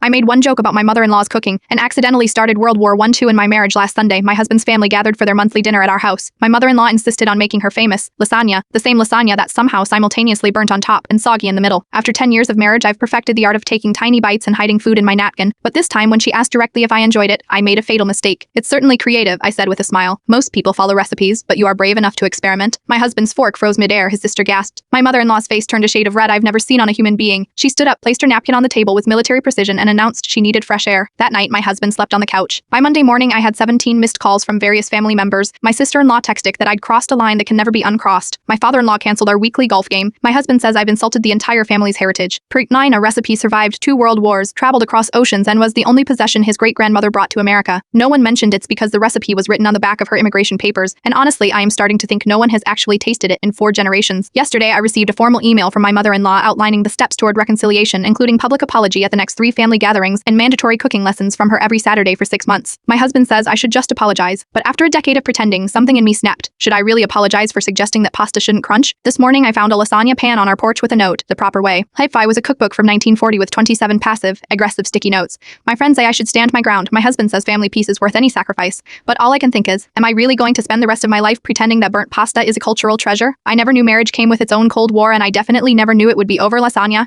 I made one joke about my mother-in-law's cooking and accidentally started World War I/II in my marriage last Sunday. My husband's family gathered for their monthly dinner at our house. My mother-in-law insisted on making her famous lasagna, the same lasagna that's somehow simultaneously burnt on top and soggy in the middle. After 10 years of marriage, I've perfected the art of taking tiny bites and hiding food in my napkin. But this time, when she asked directly if I enjoyed it, I made a fatal mistake. It's certainly creative, I said with a smile. Most people follow recipes, but you are brave enough to experiment. My husband's fork froze midair, his sister gasped. My mother-in-law's face turned a shade of red I've never seen on a human being. She stood up, placed her napkin on the table with military precision, and announced she needed fresh air. That night, my husband slept on the couch. By Monday morning, I had 17 missed calls from various family members. My sister-in-law texted that I'd crossed a line that can never be uncrossed. My father-in-law canceled our weekly golf game. My husband says I've insulted the entire family's heritage. Proof 9, a recipe survived 2 world wars, traveled across oceans, and was the only possession his great-grandmother brought to America. No one mentioned it's because the recipe was written on the back of her immigration papers, and honestly, I am starting to think no one has actually tasted it in 4 generations. Yesterday, I received a formal email from my mother-in-law outlining the steps toward reconciliation, including public apology at the next 3 family gatherings and mandatory cooking lessons from her every Saturday for 6 months. My husband says I should just apologize, but after a decade of pretending, something in me snapped. Should I really apologize for suggesting that pasta shouldn't crunch? This morning, I found a lasagna pan on our porch with a note, the proper way. Hi-Fi was a cookbook from 1940 with 27 passive, aggressive sticky notes. My friends say I should stand my ground. My husband says family peace is worth any sacrifice. But all I can think is, am I really going to spend the rest of my life pretending that burnt pasta is a cultural treasure? I never knew marriage came with its own Cold War, and I definitely never knew it would be over lasagna.